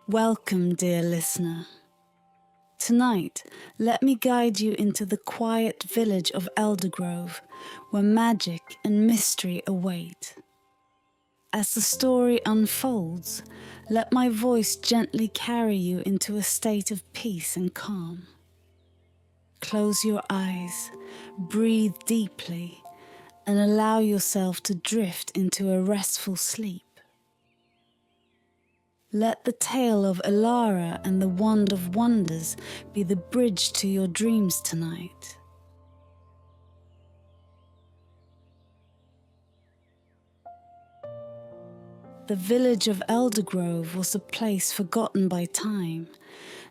Welcome, dear listener. Tonight, let me guide you into the quiet village of Eldergrove, where magic and mystery await. As the story unfolds, let my voice gently carry you into a state of peace and calm. Close your eyes, breathe deeply, and allow yourself to drift into a restful sleep. Let the tale of Elara and the Wand of Wonders be the bridge to your dreams tonight. The village of Eldergrove was a place forgotten by time,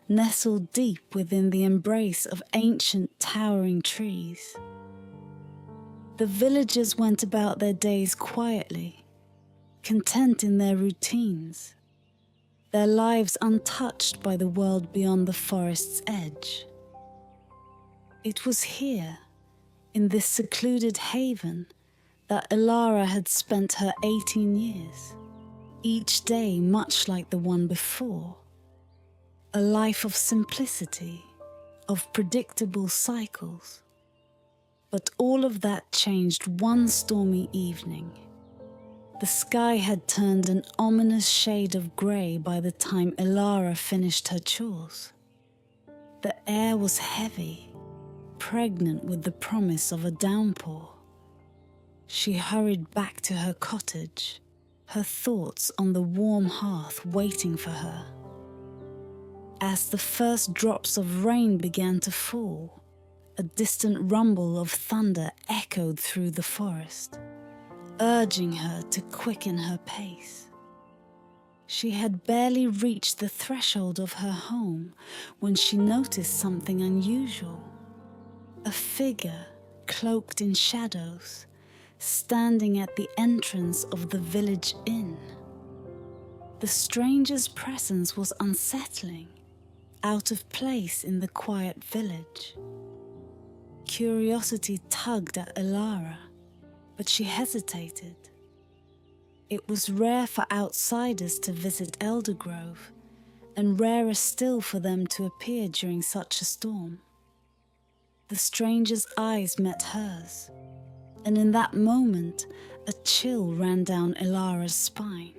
nestled deep within the embrace of ancient towering trees. The villagers went about their days quietly, content in their routines, their lives untouched by the world beyond the forest's edge. It was here, in this secluded haven, that Elara had spent her 18 years, each day much like the one before. A life of simplicity, of predictable cycles. But all of that changed one stormy evening. The sky had turned an ominous shade of grey by the time Elara finished her chores. The air was heavy, pregnant with the promise of a downpour. She hurried back to her cottage, her thoughts on the warm hearth waiting for her. As the first drops of rain began to fall, a distant rumble of thunder echoed through the forest, urging her to quicken her pace. She had barely reached the threshold of her home when she noticed something unusual. A figure, cloaked in shadows, standing at the entrance of the village inn. The stranger's presence was unsettling, out of place in the quiet village. Curiosity tugged at Elara, but she hesitated. It was rare for outsiders to visit Eldergrove, and rarer still for them to appear during such a storm. The stranger's eyes met hers, and in that moment, a chill ran down Elara's spine.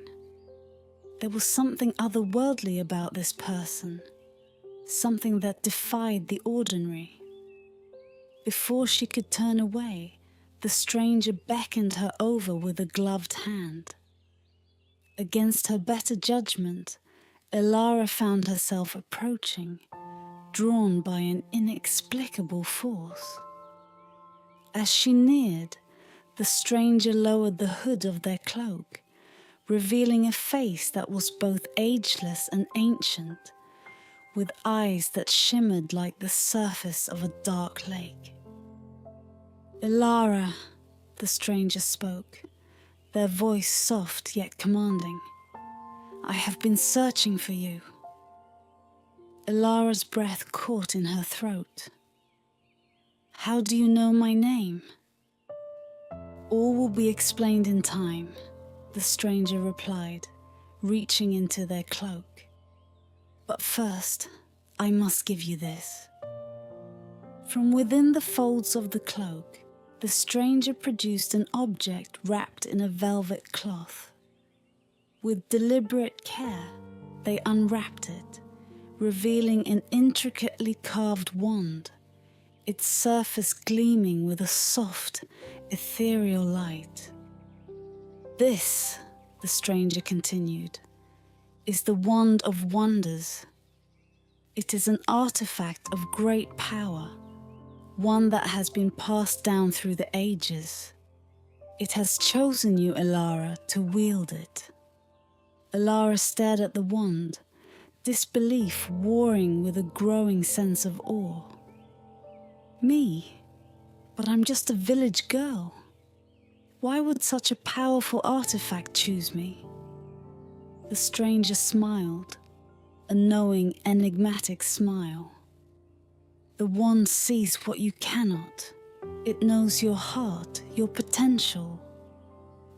There was something otherworldly about this person, something that defied the ordinary. Before she could turn away, the stranger beckoned her over with a gloved hand. Against her better judgment, Elara found herself approaching, drawn by an inexplicable force. As she neared, the stranger lowered the hood of their cloak, revealing a face that was both ageless and ancient, with eyes that shimmered like the surface of a dark lake. "Elara," the stranger spoke, their voice soft yet commanding. "I have been searching for you." Elara's breath caught in her throat. "How do you know my name?" "All will be explained in time," the stranger replied, reaching into their cloak. "But first, I must give you this." From within the folds of the cloak, the stranger produced an object wrapped in a velvet cloth. With deliberate care, they unwrapped it, revealing an intricately carved wand, its surface gleaming with a soft, ethereal light. "This," the stranger continued, "is the Wand of Wonders. It is an artifact of great power, one that has been passed down through the ages. It has chosen you, Elara, to wield it." Elara stared at the wand, disbelief warring with a growing sense of awe. "Me? But I'm just a village girl. Why would such a powerful artifact choose me?" The stranger smiled, a knowing, enigmatic smile. "The wand sees what you cannot. It knows your heart, your potential,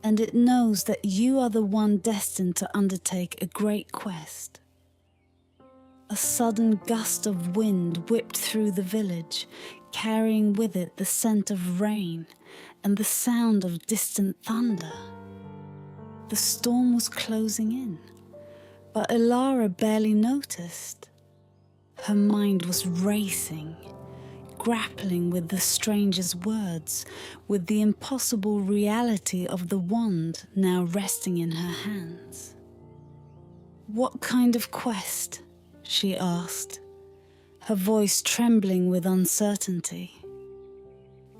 and it knows that you are the one destined to undertake a great quest. A sudden gust of wind whipped through the village, carrying with it the scent of rain and the sound of distant thunder. The storm was closing in, but Elara barely noticed. Her mind was racing, grappling with the stranger's words, with the impossible reality of the wand now resting in her hands. "What kind of quest?" she asked, her voice trembling with uncertainty.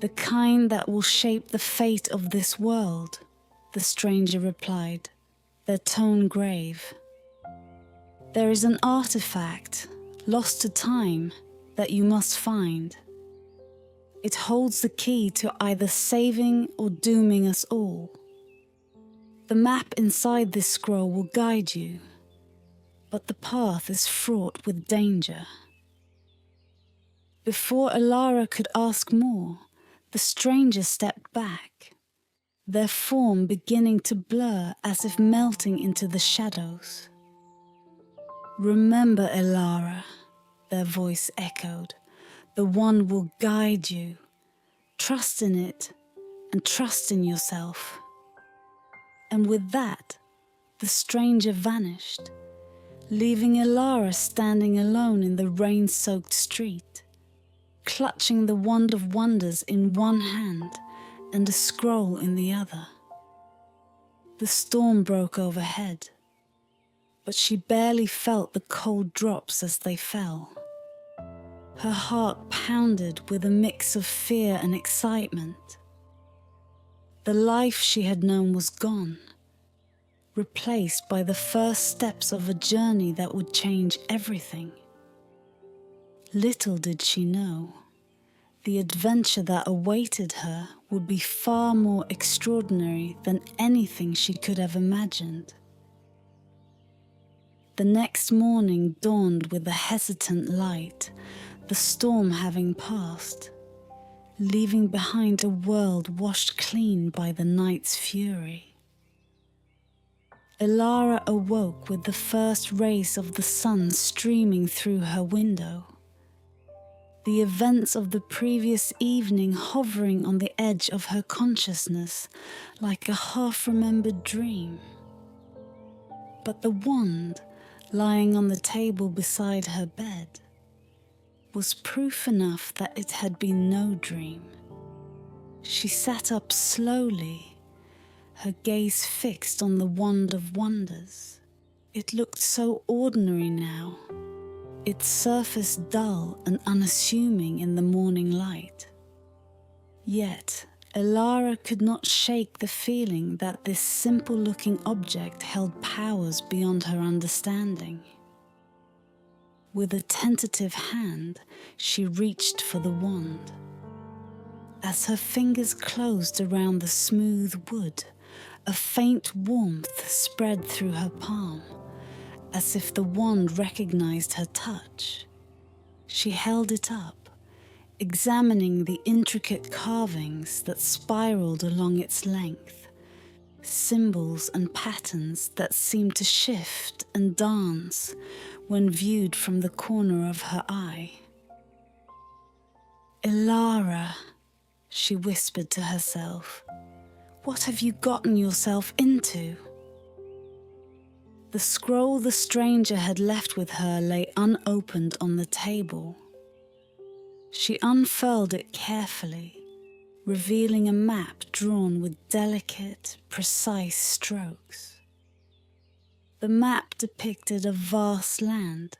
"The kind that will shape the fate of this world," the stranger replied, their tone grave. "There is an artifact, lost to time, that you must find. It holds the key to either saving or dooming us all. The map inside this scroll will guide you, but the path is fraught with danger." Before Elara could ask more, the stranger stepped back, their form beginning to blur as if melting into the shadows. "Remember, Elara," their voice echoed, "the one will guide you. Trust in it, and trust in yourself." And with that, the stranger vanished, leaving Elara standing alone in the rain-soaked street, clutching the wand of wonders in one hand and a scroll in the other. The storm broke overhead, but she barely felt the cold drops as they fell. Her heart pounded with a mix of fear and excitement. The life she had known was gone, replaced by the first steps of a journey that would change everything. Little did she know, the adventure that awaited her would be far more extraordinary than anything she could have imagined. The next morning dawned with a hesitant light, the storm having passed, leaving behind a world washed clean by the night's fury. Elara awoke with the first rays of the sun streaming through her window, the events of the previous evening hovering on the edge of her consciousness like a half-remembered dream. But the wand, lying on the table beside her bed, was proof enough that it had been no dream. She sat up slowly, her gaze fixed on the wand of wonders. It looked so ordinary now, its surface dull and unassuming in the morning light. Yet Elara could not shake the feeling that this simple-looking object held powers beyond her understanding. With a tentative hand, she reached for the wand. As her fingers closed around the smooth wood, a faint warmth spread through her palm, as if the wand recognized her touch. She held it up, examining the intricate carvings that spiraled along its length, symbols and patterns that seemed to shift and dance when viewed from the corner of her eye. "Elara," she whispered to herself, "what have you gotten yourself into?" The scroll the stranger had left with her lay unopened on the table. She unfurled it carefully, revealing a map drawn with delicate, precise strokes. The map depicted a vast land,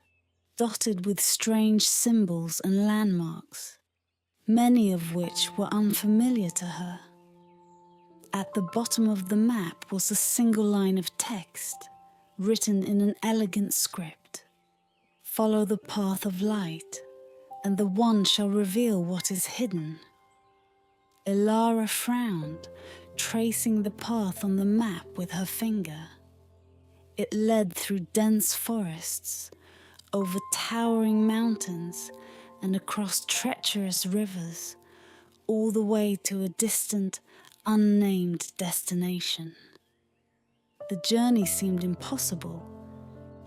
dotted with strange symbols and landmarks, many of which were unfamiliar to her. At the bottom of the map was a single line of text, written in an elegant script: "Follow the path of light, and the one shall reveal what is hidden." Elara frowned, tracing the path on the map with her finger. It led through dense forests, over towering mountains, and across treacherous rivers, all the way to a distant, unnamed destination. The journey seemed impossible,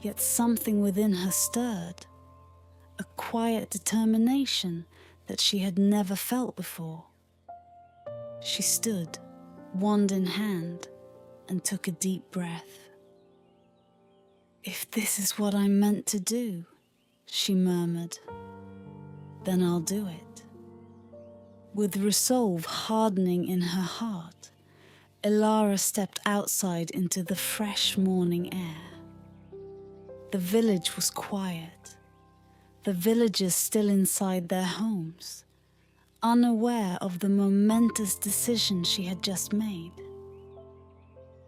yet something within her stirred, a quiet determination that she had never felt before. She stood, wand in hand, and took a deep breath. "If this is what I'm meant to do," she murmured, "then I'll do it." With resolve hardening in her heart, Elara stepped outside into the fresh morning air. The village was quiet, the villagers still inside their homes, unaware of the momentous decision she had just made.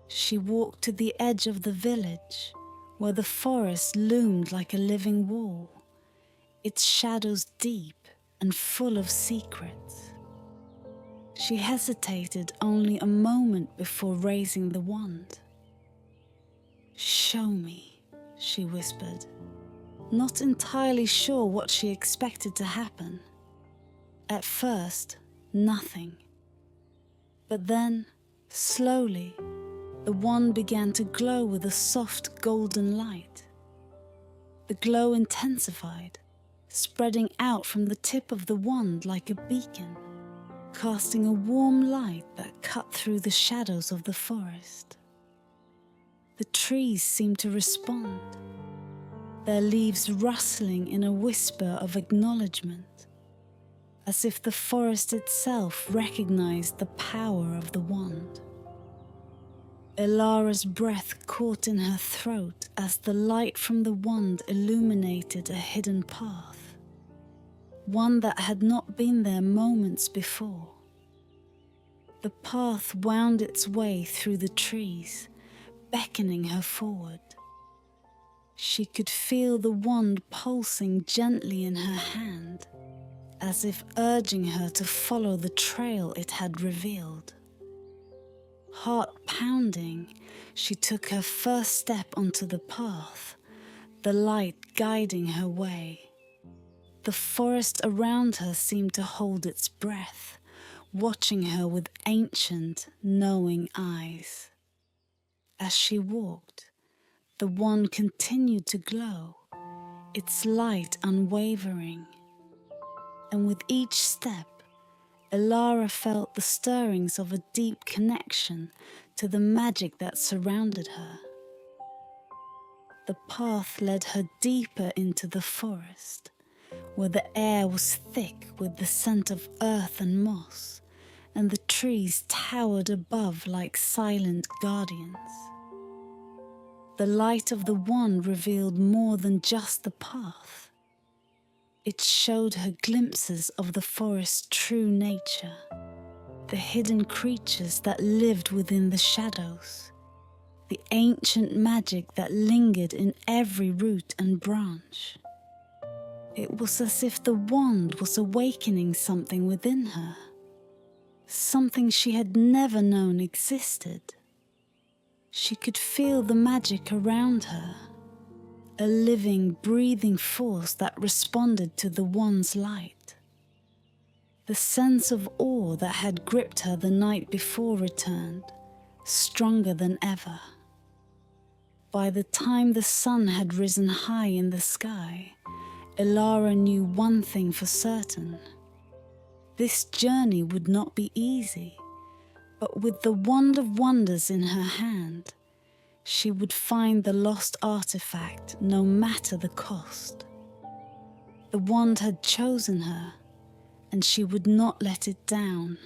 She walked to the edge of the village, where the forest loomed like a living wall, its shadows deep and full of secrets. She hesitated only a moment before raising the wand. "Show me," she whispered, not entirely sure what she expected to happen. At first, nothing. But then, slowly, the wand began to glow with a soft golden light. The glow intensified, spreading out from the tip of the wand like a beacon, casting a warm light that cut through the shadows of the forest. The trees seemed to respond, their leaves rustling in a whisper of acknowledgement, as if the forest itself recognized the power of the wand. Elara's breath caught in her throat as the light from the wand illuminated a hidden path, one that had not been there moments before. The path wound its way through the trees, beckoning her forward. She could feel the wand pulsing gently in her hand, as if urging her to follow the trail it had revealed. Heart pounding, she took her first step onto the path, the light guiding her way. The forest around her seemed to hold its breath, watching her with ancient, knowing eyes. As she walked, the wand continued to glow, its light unwavering. And with each step, Elara felt the stirrings of a deep connection to the magic that surrounded her. The path led her deeper into the forest, where the air was thick with the scent of earth and moss, and the trees towered above like silent guardians. The light of the wand revealed more than just the path. It showed her glimpses of the forest's true nature, the hidden creatures that lived within the shadows, the ancient magic that lingered in every root and branch. It was as if the wand was awakening something within her, something she had never known existed. She could feel the magic around her, a living, breathing force that responded to the wand's light. The sense of awe that had gripped her the night before returned, stronger than ever. By the time the sun had risen high in the sky, Elara knew one thing for certain. This journey would not be easy, but with the wand of wonders in her hand, she would find the lost artifact no matter the cost. The wand had chosen her, and she would not let it down.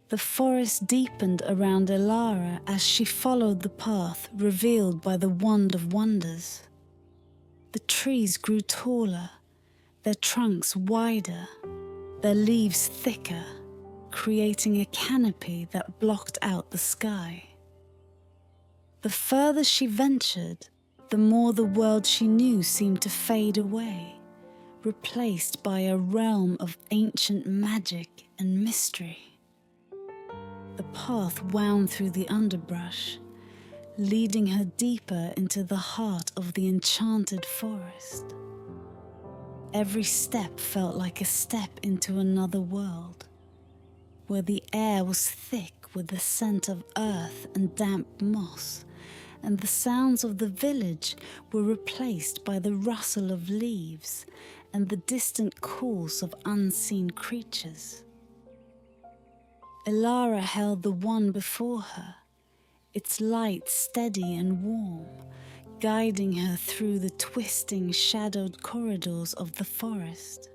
The forest deepened around Elara as she followed the path revealed by the wand of wonders. The trees grew taller, their trunks wider, their leaves thicker, creating a canopy that blocked out the sky. The further she ventured, the more the world she knew seemed to fade away, replaced by a realm of ancient magic and mystery. The path wound through the underbrush, leading her deeper into the heart of the enchanted forest. Every step felt like a step into another world, where the air was thick with the scent of earth and damp moss, and the sounds of the village were replaced by the rustle of leaves and the distant calls of unseen creatures. Elara held the wand before her, its light steady and warm, guiding her through the twisting, shadowed corridors of the forest.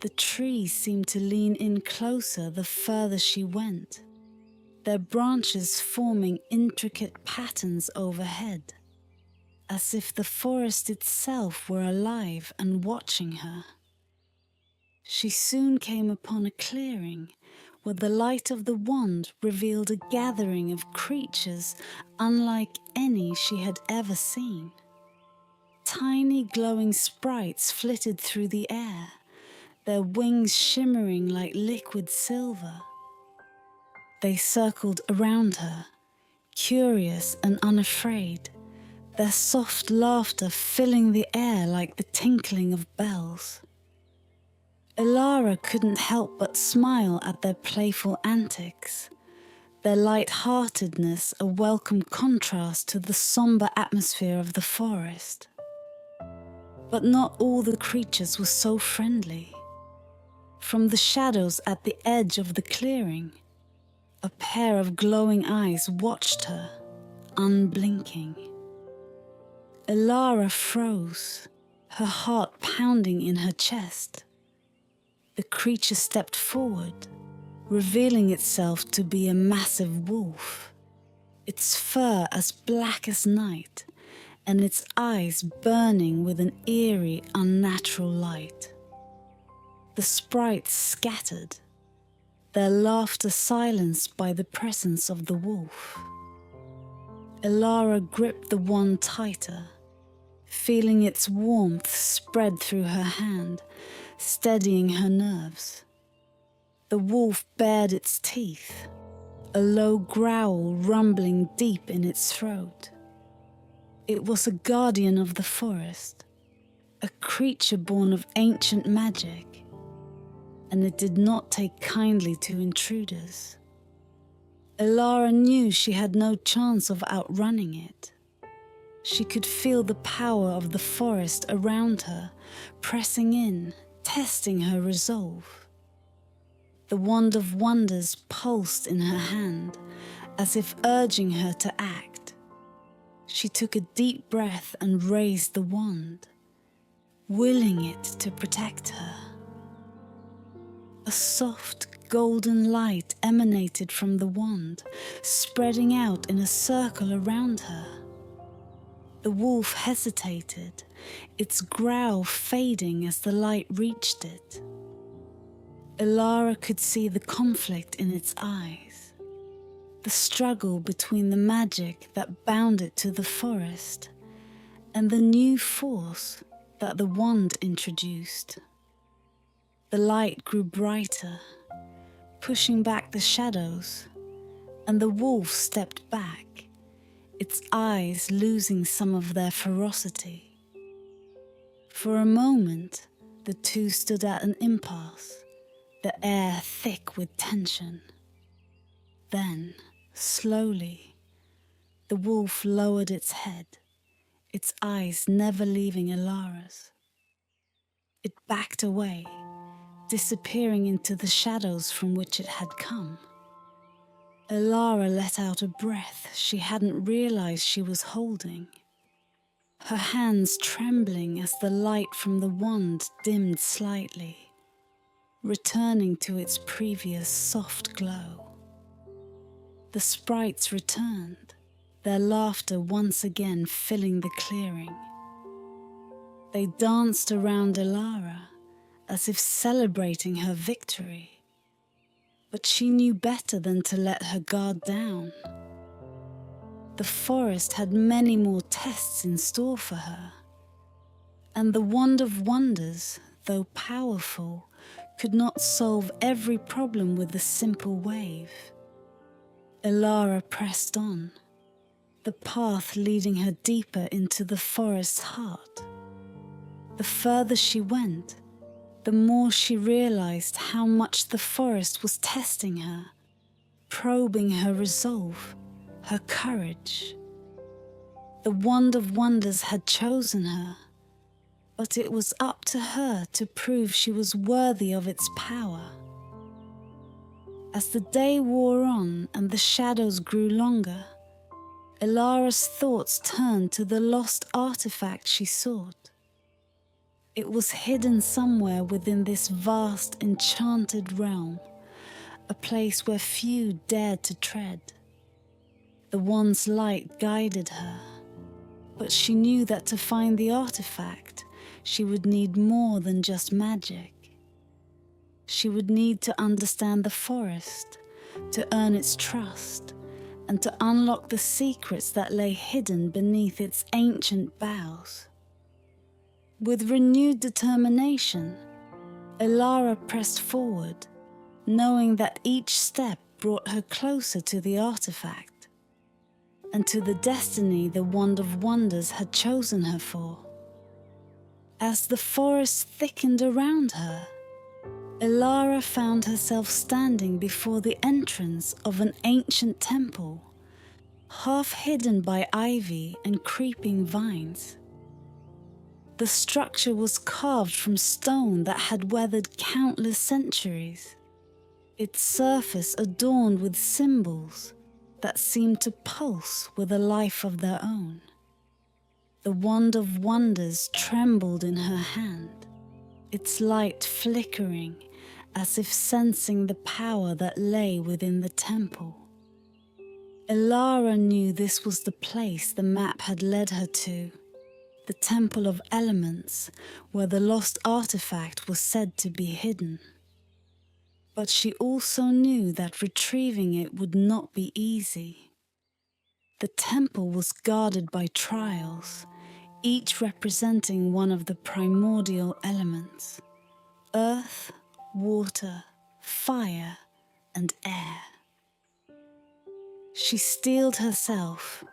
The trees seemed to lean in closer the further she went, their branches forming intricate patterns overhead, as if the forest itself were alive and watching her. She soon came upon a clearing where the light of the wand revealed a gathering of creatures unlike any she had ever seen. Tiny glowing sprites flitted through the air, their wings shimmering like liquid silver. They circled around her, curious and unafraid, their soft laughter filling the air like the tinkling of bells. Elara couldn't help but smile at their playful antics, their light-heartedness a welcome contrast to the somber atmosphere of the forest. But not all the creatures were so friendly. From the shadows at the edge of the clearing, a pair of glowing eyes watched her, unblinking. Elara froze, her heart pounding in her chest. The creature stepped forward, revealing itself to be a massive wolf, its fur as black as night, and its eyes burning with an eerie, unnatural light. The sprites scattered, their laughter silenced by the presence of the wolf. Elara gripped the wand tighter, feeling its warmth spread through her hand, steadying her nerves. The wolf bared its teeth, a low growl rumbling deep in its throat. It was a guardian of the forest, a creature born of ancient magic, and it did not take kindly to intruders. Elara knew she had no chance of outrunning it. She could feel the power of the forest around her, pressing in, testing her resolve. The wand of wonders pulsed in her hand, as if urging her to act. She took a deep breath and raised the wand, willing it to protect her. A soft, golden light emanated from the wand, spreading out in a circle around her. The wolf hesitated, its growl fading as the light reached it. Elara could see the conflict in its eyes, the struggle between the magic that bound it to the forest and the new force that the wand introduced. The light grew brighter, pushing back the shadows, and the wolf stepped back, its eyes losing some of their ferocity. For a moment, the two stood at an impasse, the air thick with tension. Then, slowly, the wolf lowered its head, its eyes never leaving Elara's. It backed away, disappearing into the shadows from which it had come. Elara let out a breath she hadn't realized she was holding, her hands trembling as the light from the wand dimmed slightly, returning to its previous soft glow. The sprites returned, their laughter once again filling the clearing. They danced around Elara, as if celebrating her victory. But she knew better than to let her guard down. The forest had many more tests in store for her, and the wand of wonders, though powerful, could not solve every problem with a simple wave. Elara pressed on, the path leading her deeper into the forest's heart. The further she went, the more she realized how much the forest was testing her, probing her resolve, her courage. The Wand of Wonders had chosen her, but it was up to her to prove she was worthy of its power. As the day wore on and the shadows grew longer, Elara's thoughts turned to the lost artifact she sought. It was hidden somewhere within this vast, enchanted realm, a place where few dared to tread. The wand's light guided her, but she knew that to find the artifact, she would need more than just magic. She would need to understand the forest, to earn its trust, and to unlock the secrets that lay hidden beneath its ancient boughs. With renewed determination, Elara pressed forward, knowing that each step brought her closer to the artifact, and to the destiny the Wand of Wonders had chosen her for. As the forest thickened around her, Elara found herself standing before the entrance of an ancient temple, half hidden by ivy and creeping vines. The structure was carved from stone that had weathered countless centuries, its surface adorned with symbols that seemed to pulse with a life of their own. The Wand of Wonders trembled in her hand, its light flickering as if sensing the power that lay within the temple. Elara knew this was the place the map had led her to, the Temple of Elements, where the lost artifact was said to be hidden. But she also knew that retrieving it would not be easy. The temple was guarded by trials, each representing one of the primordial elements: earth, water, fire, and air. She steeled herself,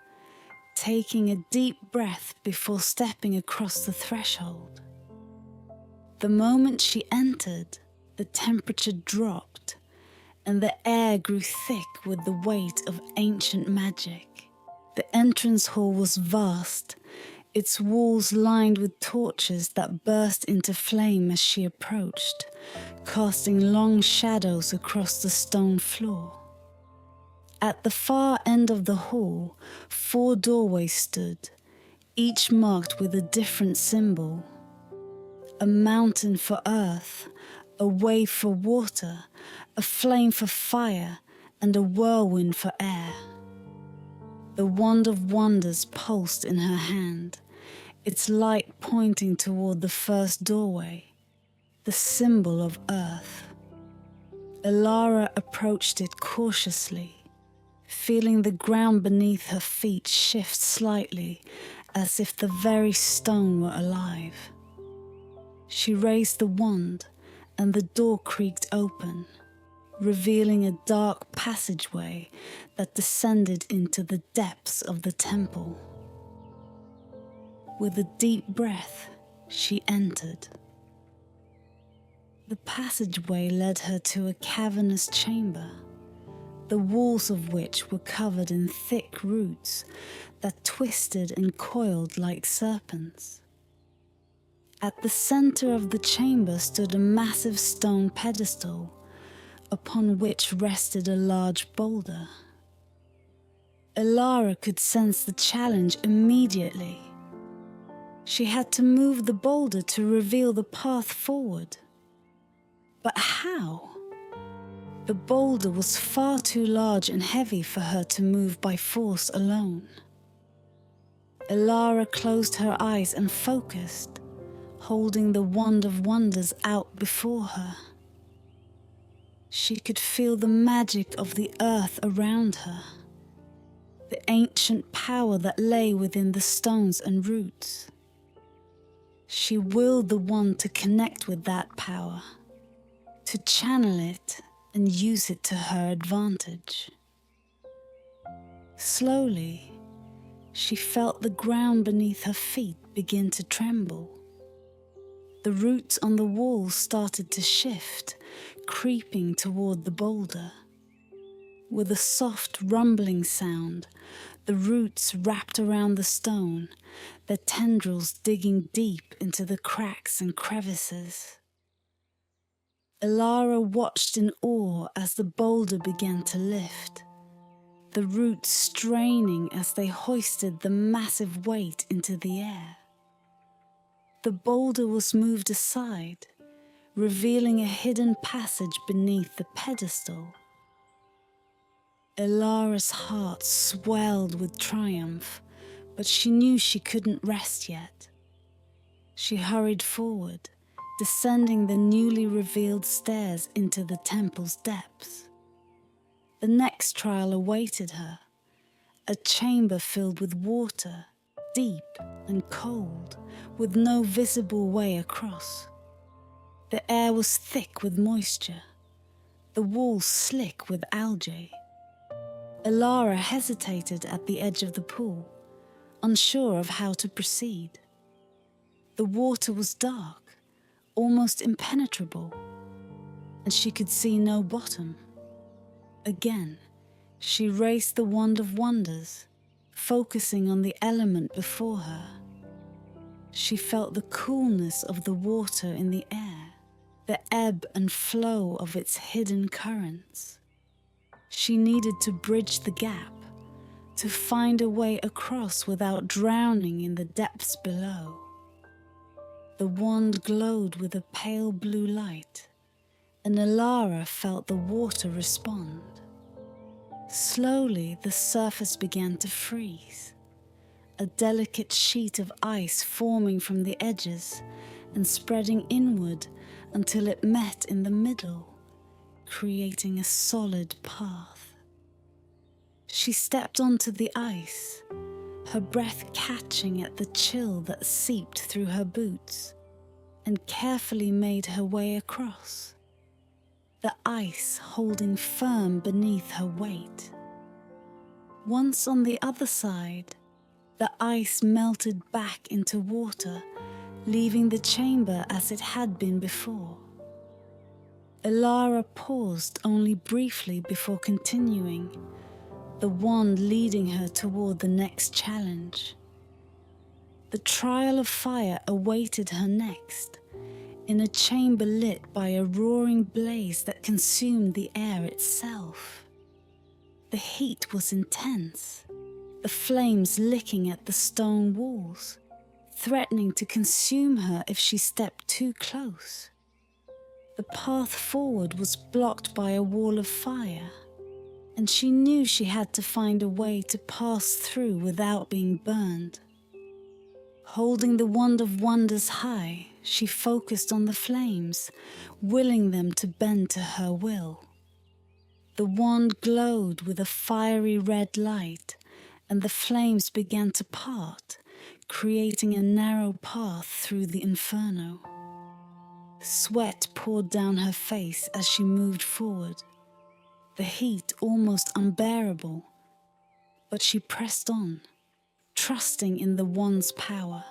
taking a deep breath before stepping across the threshold. The moment she entered, the temperature dropped, and the air grew thick with the weight of ancient magic. The entrance hall was vast, its walls lined with torches that burst into flame as she approached, casting long shadows across the stone floor. At the far end of the hall, 4 doorways stood, each marked with a different symbol: a mountain for earth, a wave for water, a flame for fire, and a whirlwind for air. The Wand of Wonders pulsed in her hand, its light pointing toward the first doorway, the symbol of earth. Elara approached it cautiously, feeling the ground beneath her feet shift slightly, as if the very stone were alive. She raised the wand, and the door creaked open, revealing a dark passageway that descended into the depths of the temple. With a deep breath, she entered. The passageway led her to a cavernous chamber, the walls of which were covered in thick roots that twisted and coiled like serpents. At the center of the chamber stood a massive stone pedestal, upon which rested a large boulder. Elara could sense the challenge immediately. She had to move the boulder to reveal the path forward. But how? The boulder was far too large and heavy for her to move by force alone. Elara closed her eyes and focused, holding the Wand of Wonders out before her. She could feel the magic of the earth around her, the ancient power that lay within the stones and roots. She willed the wand to connect with that power, to channel it and use it to her advantage. Slowly, she felt the ground beneath her feet begin to tremble. The roots on the walls started to shift, creeping toward the boulder. With a soft rumbling sound, the roots wrapped around the stone, their tendrils digging deep into the cracks and crevices. Elara watched in awe as the boulder began to lift, the roots straining as they hoisted the massive weight into the air. The boulder was moved aside, revealing a hidden passage beneath the pedestal. Elara's heart swelled with triumph, but she knew she couldn't rest yet. She hurried forward, descending the newly revealed stairs into the temple's depths. The next trial awaited her, a chamber filled with water, deep and cold, with no visible way across. The air was thick with moisture, the walls slick with algae. Elara hesitated at the edge of the pool, unsure of how to proceed. The water was dark, almost impenetrable, and she could see no bottom. Again, she raised the wand of wonders, focusing on the element before her. She felt the coolness of the water in the air, the ebb and flow of its hidden currents. She needed to bridge the gap, to find a way across without drowning in the depths below. The wand glowed with a pale blue light, and Elara felt the water respond. Slowly, the surface began to freeze, a delicate sheet of ice forming from the edges and spreading inward until it met in the middle, creating a solid path. She stepped onto the ice, her breath catching at the chill that seeped through her boots, and carefully made her way across, the ice holding firm beneath her weight. Once on the other side, the ice melted back into water, leaving the chamber as it had been before. Elara paused only briefly before continuing, the wand leading her toward the next challenge. The trial of fire awaited her next, in a chamber lit by a roaring blaze that consumed the air itself. The heat was intense, the flames licking at the stone walls, threatening to consume her if she stepped too close. The path forward was blocked by a wall of fire, and she knew she had to find a way to pass through without being burned. Holding the wand of wonders high, she focused on the flames, willing them to bend to her will. The wand glowed with a fiery red light, and the flames began to part, creating a narrow path through the inferno. Sweat poured down her face as she moved forward, the heat almost unbearable, but she pressed on, trusting in the wand's power.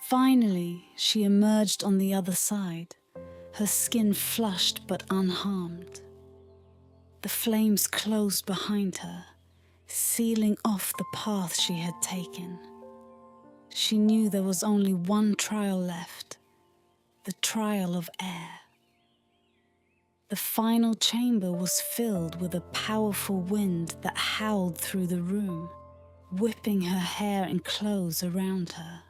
Finally, she emerged on the other side, her skin flushed but unharmed. The flames closed behind her, sealing off the path she had taken. She knew there was only one trial left, the trial of air. The final chamber was filled with a powerful wind that howled through the room, whipping her hair and clothes around her.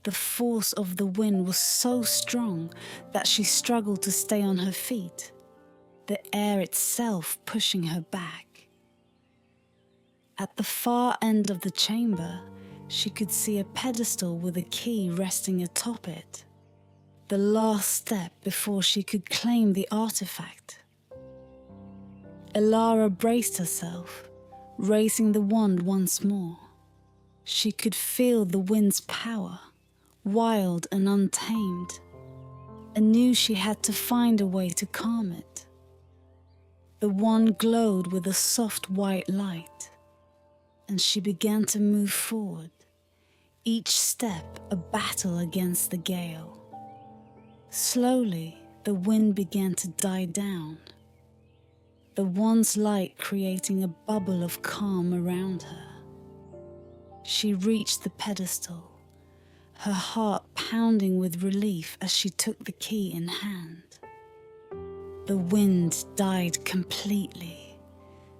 The force of the wind was so strong that she struggled to stay on her feet, the air itself pushing her back. At the far end of the chamber, she could see a pedestal with a key resting atop it, the last step before she could claim the artifact. Elara braced herself, raising the wand once more. She could feel the wind's power, wild and untamed, and knew she had to find a way to calm it. The wand glowed with a soft white light, and she began to move forward, each step a battle against the gale. Slowly, the wind began to die down. the wand's light creating a bubble of calm around her. She reached the pedestal, her heart pounding with relief as she took the key in hand. The wind died completely,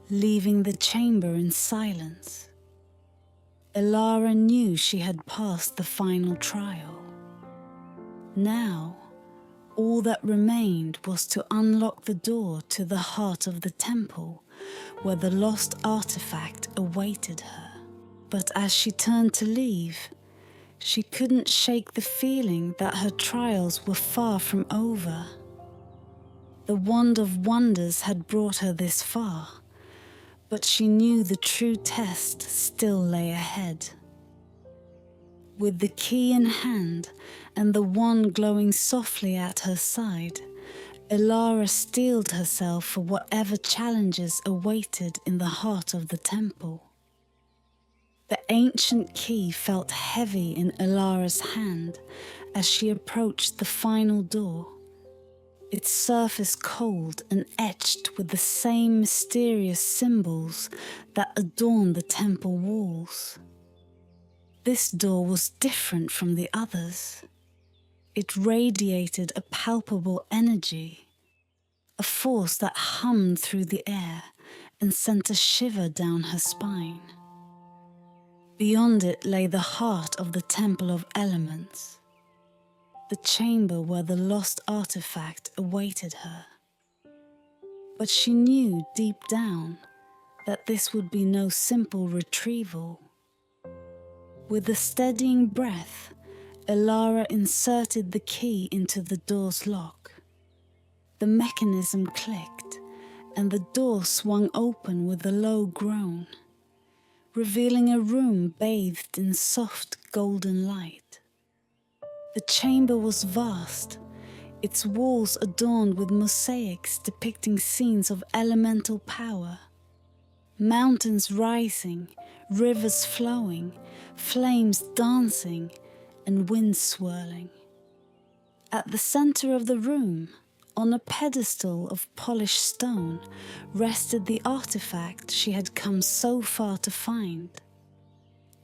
leaving the chamber in silence. Elara knew she had passed the final trial. Now, all that remained was to unlock the door to the heart of the temple, where the lost artifact awaited her. But as she turned to leave, she couldn't shake the feeling that her trials were far from over. The wand of wonders had brought her this far, but she knew the true test still lay ahead. With the key in hand and the wand glowing softly at her side, Elara steeled herself for whatever challenges awaited in the heart of the temple. The ancient key felt heavy in Elara's hand as she approached the final door, its surface cold and etched with the same mysterious symbols that adorn the temple walls. This door was different from the others. It radiated a palpable energy, a force that hummed through the air and sent a shiver down her spine. Beyond it lay the heart of the Temple of Elements, the chamber where the lost artifact awaited her. But she knew deep down that this would be no simple retrieval. With a steadying breath, Elara inserted the key into the door's lock. The mechanism clicked, and the door swung open with a low groan, revealing a room bathed in soft golden light. The chamber was vast, its walls adorned with mosaics depicting scenes of elemental power. Mountains rising, rivers flowing, flames dancing, and wind swirling. At the center of the room, on a pedestal of polished stone, rested the artifact she had come so far to find.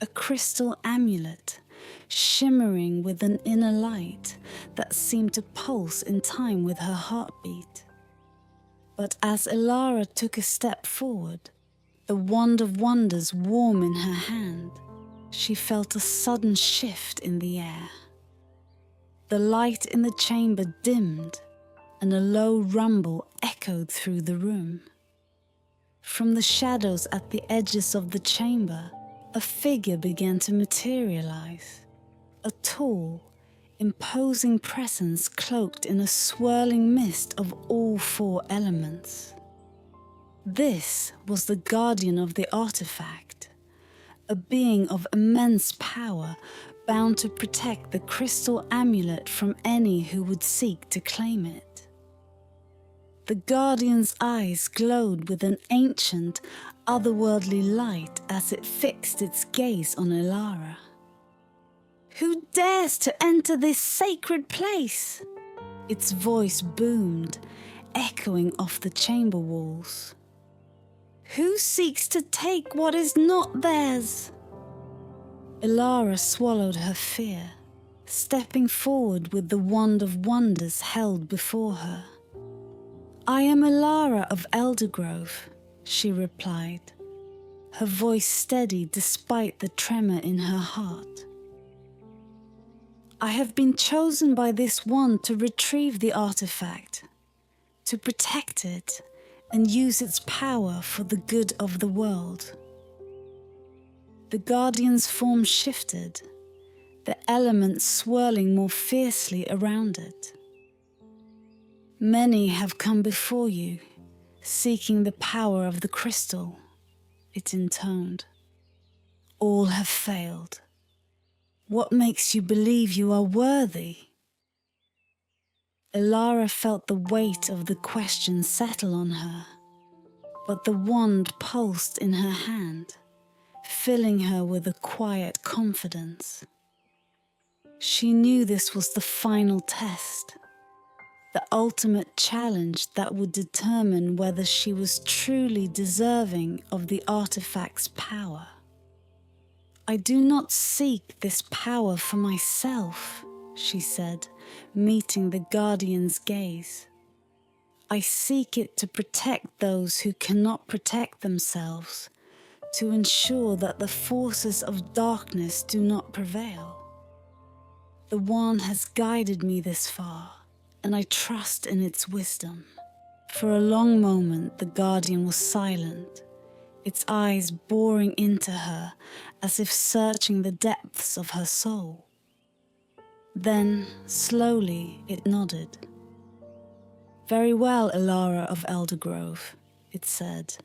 A crystal amulet, shimmering with an inner light that seemed to pulse in time with her heartbeat. But as Elara took a step forward, the wand of wonders warm in her hand, she felt a sudden shift in the air. The light in the chamber dimmed, and a low rumble echoed through the room. From the shadows at the edges of the chamber, a figure began to materialize. A tall, imposing presence cloaked in a swirling mist of all four elements. This was the guardian of the artifact, a being of immense power bound to protect the crystal amulet from any who would seek to claim it. The guardian's eyes glowed with an ancient, otherworldly light as it fixed its gaze on Elara. "Who dares to enter this sacred place?" Its voice boomed, echoing off the chamber walls. "Who seeks to take what is not theirs?" Elara swallowed her fear, stepping forward with the wand of wonders held before her. "I am Elara of Eldergrove," she replied, her voice steady despite the tremor in her heart. "I have been chosen by this wand to retrieve the artifact, to protect it, and use its power for the good of the world." The guardian's form shifted, the elements swirling more fiercely around it. "Many have come before you, seeking the power of the crystal," it intoned. "All have failed. What makes you believe you are worthy?" Elara felt the weight of the question settle on her, but the wand pulsed in her hand, filling her with a quiet confidence. She knew this was the final test. the ultimate challenge that would determine whether she was truly deserving of the artifact's power. "I do not seek this power for myself," she said, meeting the Guardian's gaze. "I seek it to protect those who cannot protect themselves, to ensure that the forces of darkness do not prevail. The One has guided me this far, and I trust in its wisdom." For a long moment, the Guardian was silent, its eyes boring into her as if searching the depths of her soul. Then, slowly, it nodded. "Very well, Elara of Eldergrove," it said,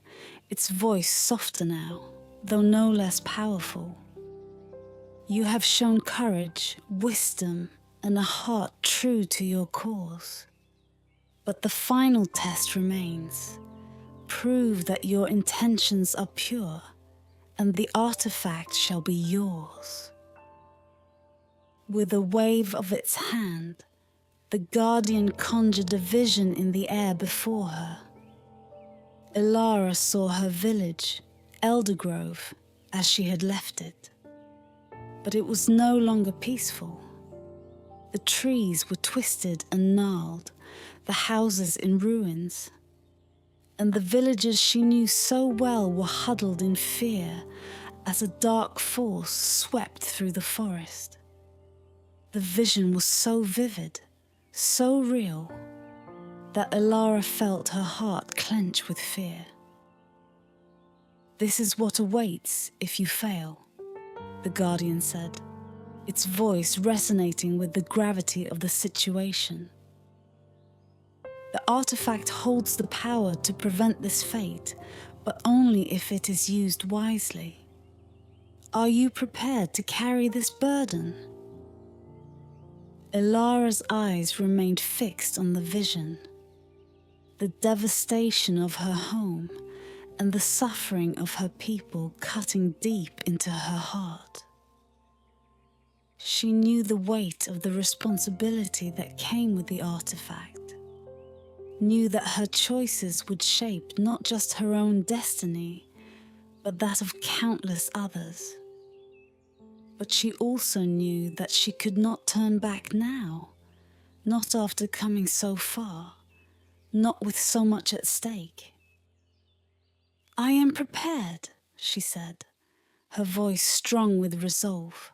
its voice softer now, though no less powerful. "You have shown courage, wisdom, and a heart true to your cause. But the final test remains. Prove that your intentions are pure, and the artifact shall be yours." With a wave of its hand, the Guardian conjured a vision in the air before her. Elara saw her village, Eldergrove, as she had left it. But it was no longer peaceful. The trees were twisted and gnarled, the houses in ruins, and the villagers she knew so well were huddled in fear as a dark force swept through the forest. The vision was so vivid, so real, that Elara felt her heart clench with fear. "This is what awaits if you fail," the Guardian said, its voice resonating with the gravity of the situation. "The artifact holds the power to prevent this fate, but only if it is used wisely. Are you prepared to carry this burden?" Elara's eyes remained fixed on the vision. The devastation of her home and the suffering of her people cutting deep into her heart. She knew the weight of the responsibility that came with the artifact, knew that her choices would shape not just her own destiny, but that of countless others. But she also knew that she could not turn back now, not after coming so far, not with so much at stake. "I am prepared," she said, her voice strong with resolve.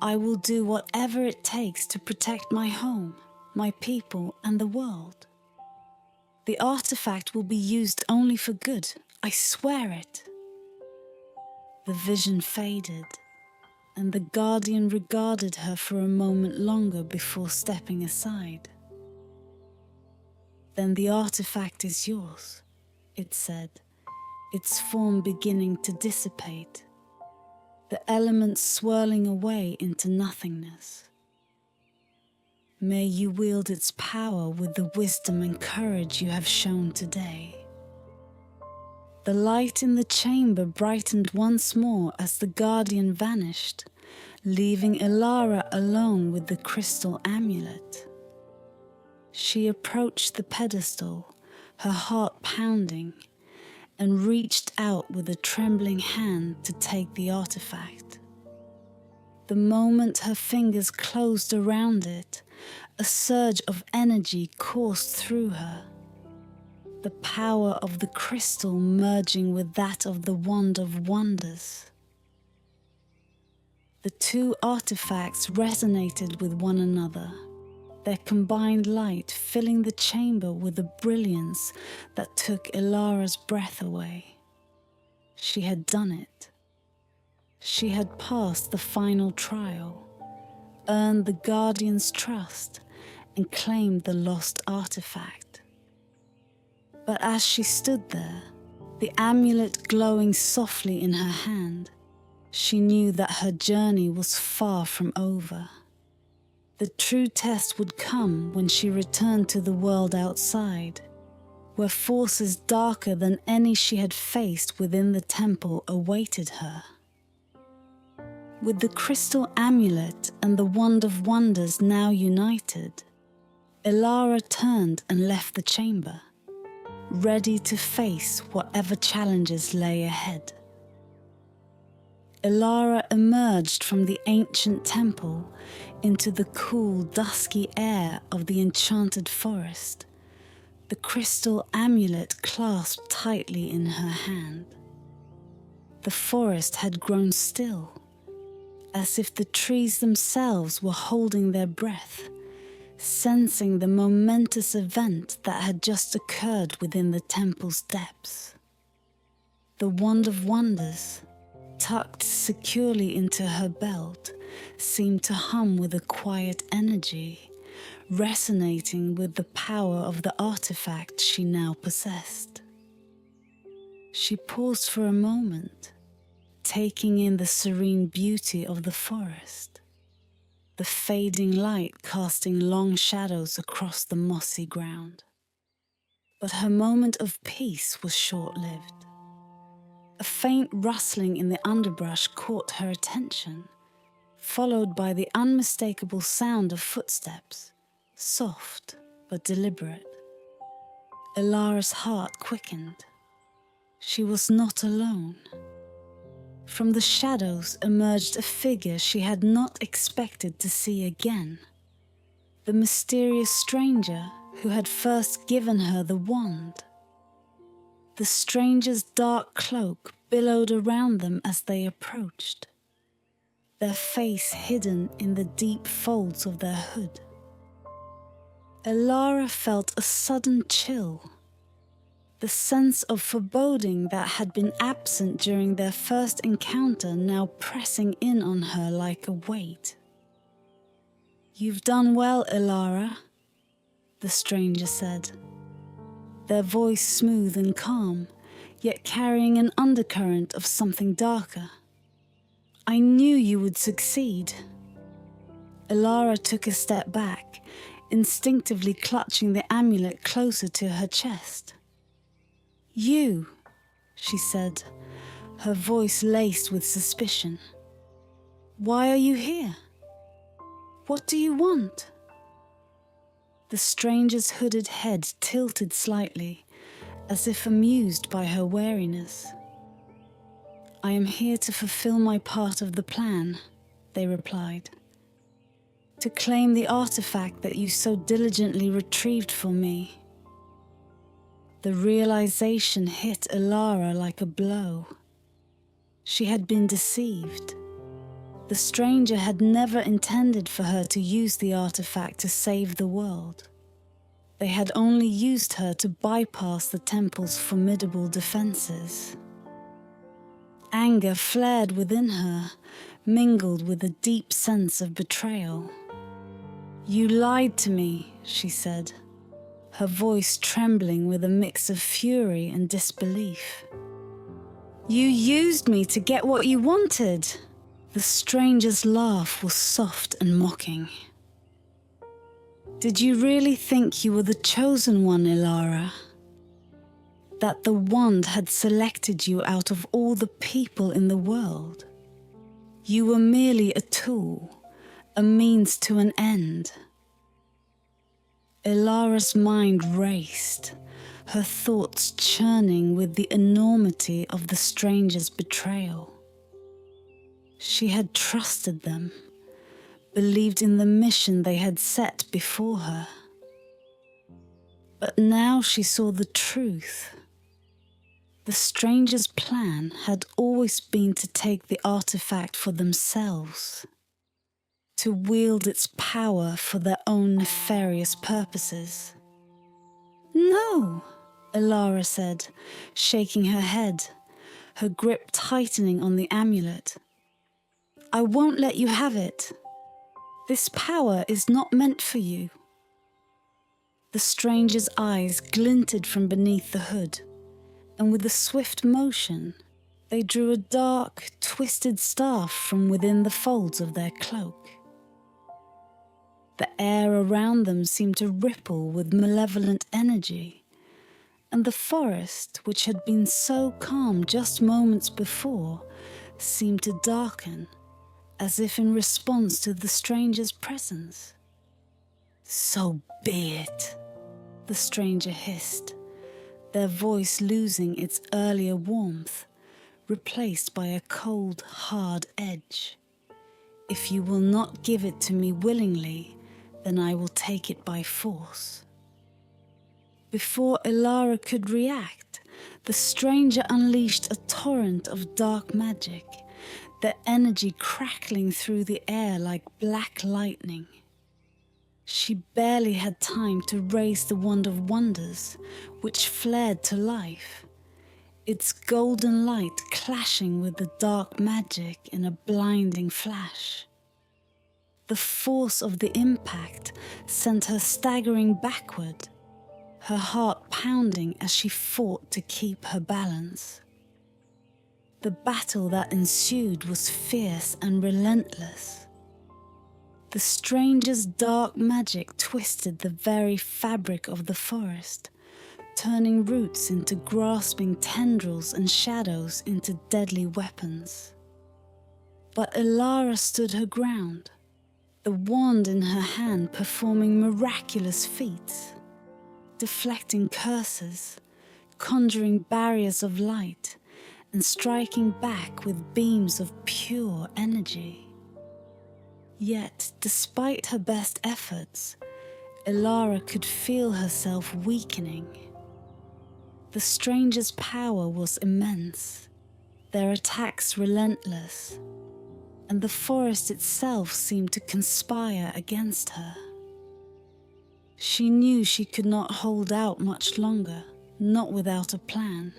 "I will do whatever it takes to protect my home, my people, and the world. The artifact will be used only for good, I swear it." The vision faded, and the Guardian regarded her for a moment longer before stepping aside. "Then the artifact is yours," it said, its form beginning to dissipate, the elements swirling away into nothingness. "May you wield its power with the wisdom and courage you have shown today." The light in the chamber brightened once more as the Guardian vanished, leaving Elara alone with the crystal amulet. She approached the pedestal, her heart pounding, and reached out with a trembling hand to take the artifact. The moment her fingers closed around it, a surge of energy coursed through her. The power of the crystal merging with that of the Wand of Wonders. The two artifacts resonated with one another, their combined light filling the chamber with a brilliance that took Elara's breath away. She had done it. She had passed the final trial, earned the Guardian's trust, and claimed the lost artifact. But as she stood there, the amulet glowing softly in her hand, she knew that her journey was far from over. The true test would come when she returned to the world outside, where forces darker than any she had faced within the temple awaited her. With the crystal amulet and the Wand of Wonders now united, Elara turned and left the chamber, ready to face whatever challenges lay ahead. Elara emerged from the ancient temple into the cool, dusky air of the enchanted forest, the crystal amulet clasped tightly in her hand. The forest had grown still, as if the trees themselves were holding their breath, sensing the momentous event that had just occurred within the temple's depths. The wand of wonders, tucked securely into her belt, seemed to hum with a quiet energy, resonating with the power of the artifact she now possessed. She paused for a moment, taking in the serene beauty of the forest, the fading light casting long shadows across the mossy ground. But her moment of peace was short-lived. A faint rustling in the underbrush caught her attention, followed by the unmistakable sound of footsteps, soft but deliberate. Elara's heart quickened. She was not alone. From the shadows emerged a figure she had not expected to see again. The mysterious stranger who had first given her the wand. The stranger's dark cloak billowed around them as they approached, their face hidden in the deep folds of their hood. Elara felt a sudden chill, the sense of foreboding that had been absent during their first encounter now pressing in on her like a weight. "You've done well, Elara," the stranger said, their voice smooth and calm, yet carrying an undercurrent of something darker. "I knew you would succeed." Elara took a step back, instinctively clutching the amulet closer to her chest. "You," she said, her voice laced with suspicion. "Why are you here? What do you want?" The stranger's hooded head tilted slightly, as if amused by her wariness. "I am here to fulfill my part of the plan," they replied. "To claim the artifact that you so diligently retrieved for me." The realization hit Elara like a blow. She had been deceived. The stranger had never intended for her to use the artifact to save the world. They had only used her to bypass the temple's formidable defenses. Anger flared within her, mingled with a deep sense of betrayal. "You lied to me," she said, her voice trembling with a mix of fury and disbelief. "You used me to get what you wanted." The stranger's laugh was soft and mocking. "Did you really think you were the chosen one, Elara? That the wand had selected you out of all the people in the world? You were merely a tool, a means to an end." Elara's mind raced, her thoughts churning with the enormity of the stranger's betrayal. She had trusted them, believed in the mission they had set before her. But now she saw the truth. The stranger's plan had always been to take the artifact for themselves, to wield its power for their own nefarious purposes. "No," Elara said, shaking her head, her grip tightening on the amulet. "I won't let you have it. This power is not meant for you." The stranger's eyes glinted from beneath the hood, and with a swift motion, they drew a dark, twisted staff from within the folds of their cloak. The air around them seemed to ripple with malevolent energy, and the forest, which had been so calm just moments before, seemed to darken, as if in response to the stranger's presence. "So be it," the stranger hissed, their voice losing its earlier warmth, replaced by a cold, hard edge. "If you will not give it to me willingly, then I will take it by force." Before Elara could react, the stranger unleashed a torrent of dark magic, their energy crackling through the air like black lightning. She barely had time to raise the wand of wonders, which flared to life, its golden light clashing with the dark magic in a blinding flash. The force of the impact sent her staggering backward, her heart pounding as she fought to keep her balance. The battle that ensued was fierce and relentless. The stranger's dark magic twisted the very fabric of the forest, turning roots into grasping tendrils and shadows into deadly weapons. But Elara stood her ground, the wand in her hand performing miraculous feats, deflecting curses, conjuring barriers of light, and striking back with beams of pure energy. Yet, despite her best efforts, Elara could feel herself weakening. The stranger's power was immense, their attacks relentless, and the forest itself seemed to conspire against her. She knew she could not hold out much longer, not without a plan.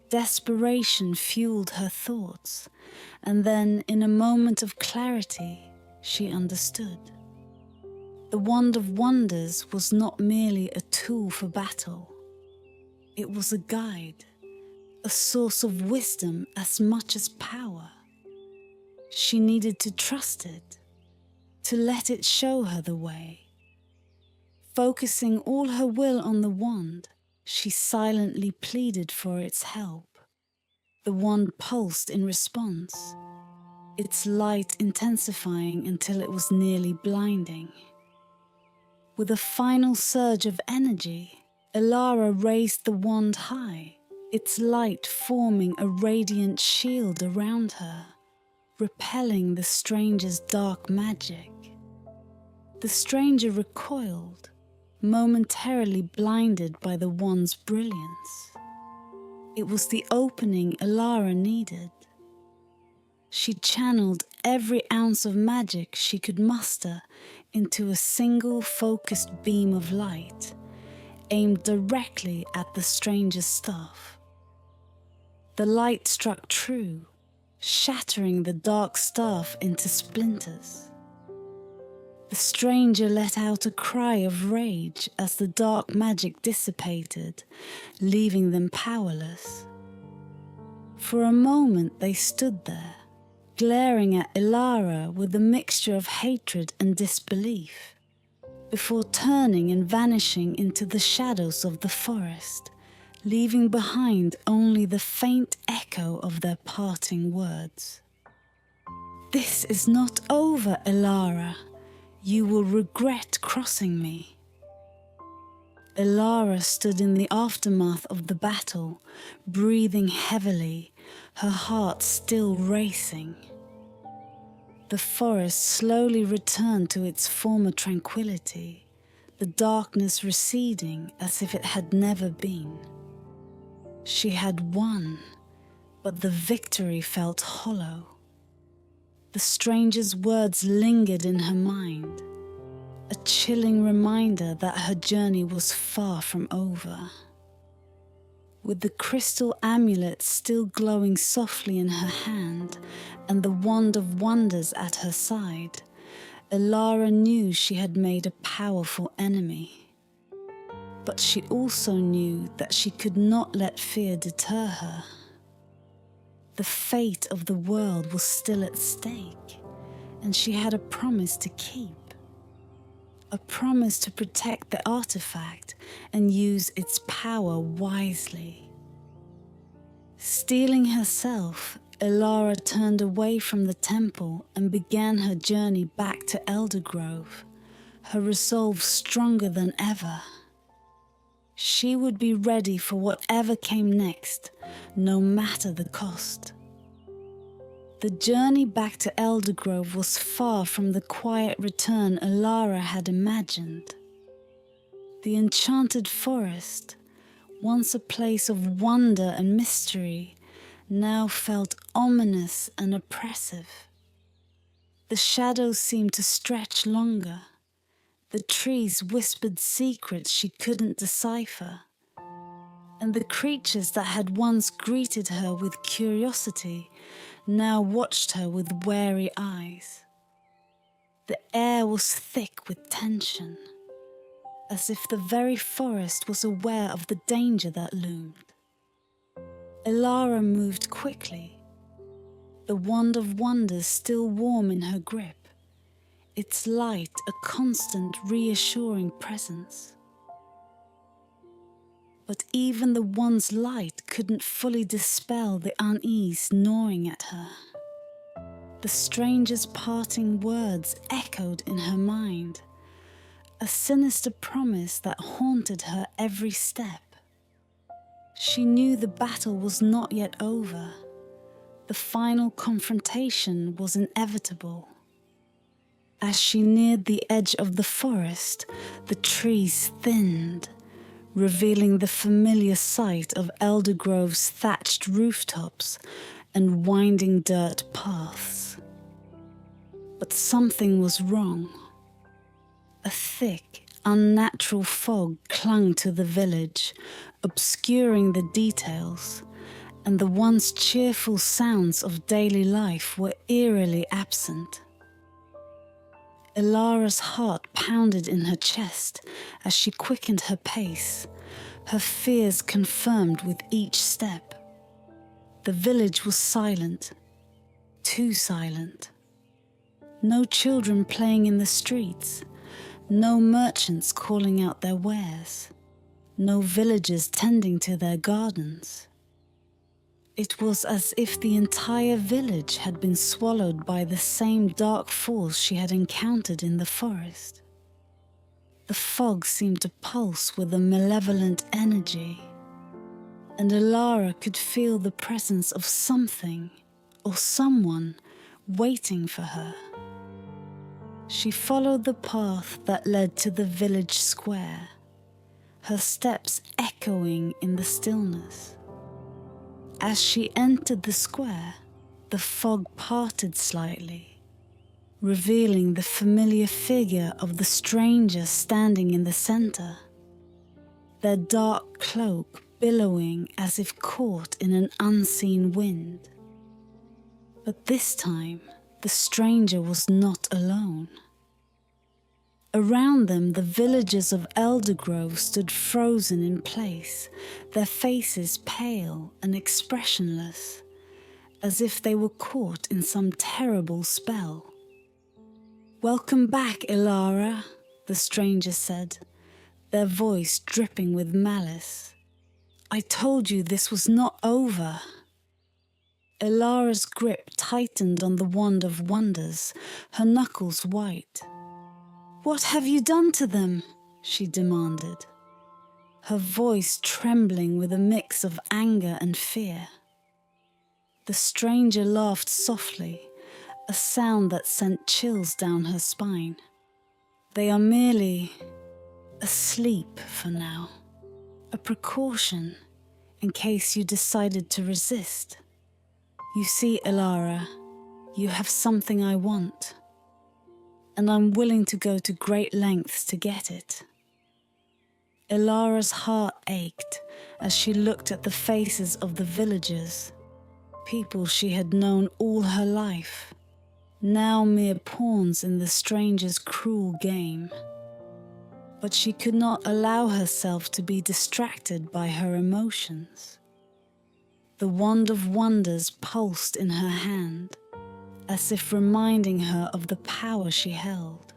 Desperation fueled her thoughts, and then, in a moment of clarity, she understood. The Wand of Wonders was not merely a tool for battle. It was a guide, a source of wisdom as much as power. She needed to trust it, to let it show her the way. Focusing all her will on the wand, she silently pleaded for its help. The wand pulsed in response, its light intensifying until it was nearly blinding. With a final surge of energy, Elara raised the wand high, its light forming a radiant shield around her, repelling the stranger's dark magic. The stranger recoiled, momentarily blinded by the wand's brilliance. It was the opening Elara needed. She channeled every ounce of magic she could muster into a single focused beam of light, aimed directly at the stranger's staff. The light struck true, shattering the dark staff into splinters. The stranger let out a cry of rage as the dark magic dissipated, leaving them powerless. For a moment they stood there, glaring at Elara with a mixture of hatred and disbelief, before turning and vanishing into the shadows of the forest, leaving behind only the faint echo of their parting words. "This is not over, Elara. You will regret crossing me." Elara stood in the aftermath of the battle, breathing heavily, her heart still racing. The forest slowly returned to its former tranquility, the darkness receding as if it had never been. She had won, but the victory felt hollow. The stranger's words lingered in her mind, a chilling reminder that her journey was far from over. With the crystal amulet still glowing softly in her hand and the Wand of Wonders at her side, Elara knew she had made a powerful enemy. But she also knew that she could not let fear deter her. The fate of the world was still at stake, and she had a promise to keep. A promise to protect the artifact and use its power wisely. Steeling herself, Elara turned away from the temple and began her journey back to Eldergrove, her resolve stronger than ever. She would be ready for whatever came next, no matter the cost. The journey back to Eldergrove was far from the quiet return Elara had imagined. The enchanted forest, once a place of wonder and mystery, now felt ominous and oppressive. The shadows seemed to stretch longer. The trees whispered secrets she couldn't decipher. And the creatures that had once greeted her with curiosity now watched her with wary eyes. The air was thick with tension, as if the very forest was aware of the danger that loomed. Elara moved quickly, the wand of wonders still warm in her grip, its light a constant, reassuring presence. But even the wand's light couldn't fully dispel the unease gnawing at her. The stranger's parting words echoed in her mind, a sinister promise that haunted her every step. She knew the battle was not yet over. The final confrontation was inevitable. As she neared the edge of the forest, the trees thinned, revealing the familiar sight of Eldergrove's thatched rooftops and winding dirt paths. But something was wrong. A thick, unnatural fog clung to the village, obscuring the details, and the once cheerful sounds of daily life were eerily absent. Elara's heart pounded in her chest as she quickened her pace, her fears confirmed with each step. The village was silent, too silent. No children playing in the streets, no merchants calling out their wares, no villagers tending to their gardens. It was as if the entire village had been swallowed by the same dark force she had encountered in the forest. The fog seemed to pulse with a malevolent energy, and Elara could feel the presence of something or someone waiting for her. She followed the path that led to the village square, her steps echoing in the stillness. As she entered the square, the fog parted slightly, revealing the familiar figure of the stranger standing in the center, their dark cloak billowing as if caught in an unseen wind. But this time, the stranger was not alone. Around them, the villagers of Eldergrove stood frozen in place, their faces pale and expressionless, as if they were caught in some terrible spell. "Welcome back, Elara," the stranger said, their voice dripping with malice. "I told you this was not over." Elara's grip tightened on the wand of wonders, her knuckles white. "What have you done to them?" she demanded, her voice trembling with a mix of anger and fear. The stranger laughed softly, a sound that sent chills down her spine. "They are merely asleep for now, a precaution in case you decided to resist. You see, Elara, you have something I want, and I'm willing to go to great lengths to get it." Elara's heart ached as she looked at the faces of the villagers, people she had known all her life, now mere pawns in the stranger's cruel game. But she could not allow herself to be distracted by her emotions. The wand of wonders pulsed in her hand, as if reminding her of the power she held,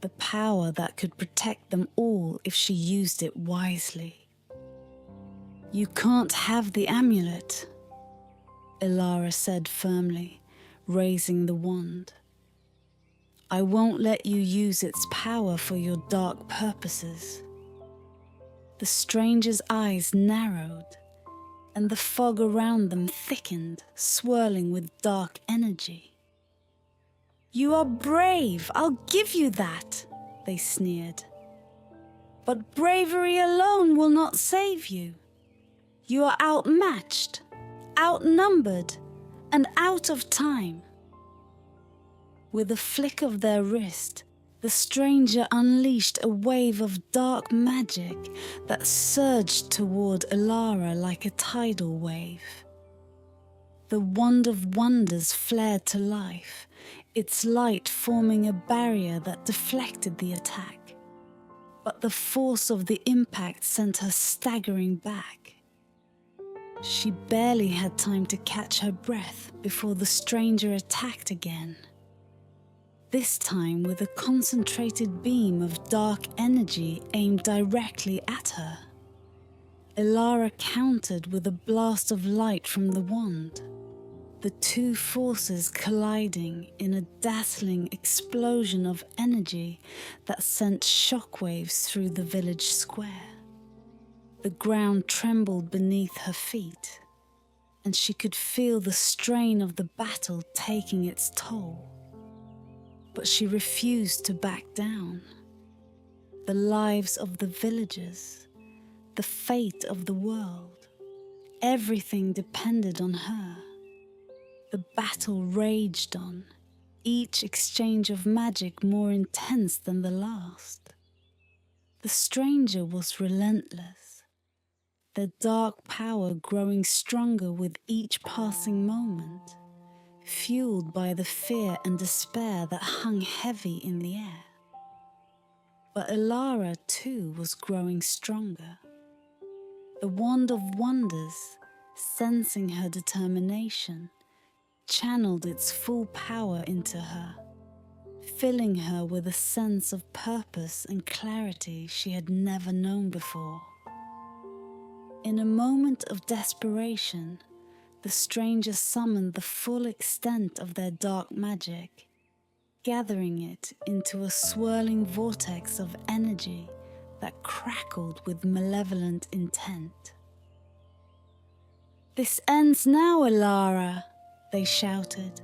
the power that could protect them all if she used it wisely. "You can't have the amulet," Elara said firmly, raising the wand. I won't let you use its power for your dark purposes." The stranger's eyes narrowed, and the fog around them thickened, swirling with dark energy. "You are brave, I'll give you that," they sneered. "But bravery alone will not save you. You are outmatched, outnumbered, and out of time." With a flick of their wrist, the stranger unleashed a wave of dark magic that surged toward Elara like a tidal wave. The wand of wonders flared to life, its light forming a barrier that deflected the attack. But the force of the impact sent her staggering back. She barely had time to catch her breath before the stranger attacked again. This time with a concentrated beam of dark energy aimed directly at her. Elara countered with a blast of light from the wand, the two forces colliding in a dazzling explosion of energy that sent shockwaves through the village square. The ground trembled beneath her feet, and she could feel the strain of the battle taking its toll. But she refused to back down. The lives of the villagers, the fate of the world, everything depended on her. The battle raged on, each exchange of magic more intense than the last. The stranger was relentless, their dark power growing stronger with each passing moment, fueled by the fear and despair that hung heavy in the air. But Elara too was growing stronger. The wand of wonders, sensing her determination, channeled its full power into her, filling her with a sense of purpose and clarity she had never known before. In a moment of desperation, the stranger summoned the full extent of their dark magic, gathering it into a swirling vortex of energy that crackled with malevolent intent. "This ends now, Elara," they shouted,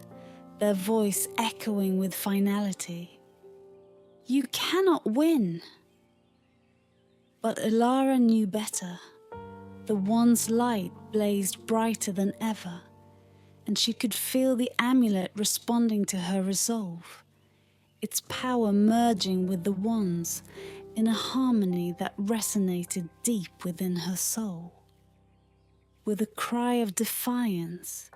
their voice echoing with finality. "You cannot win." But Elara knew better. The wand's light blazed brighter than ever, and she could feel the amulet responding to her resolve, its power merging with the wand's in a harmony that resonated deep within her soul. With a cry of defiance,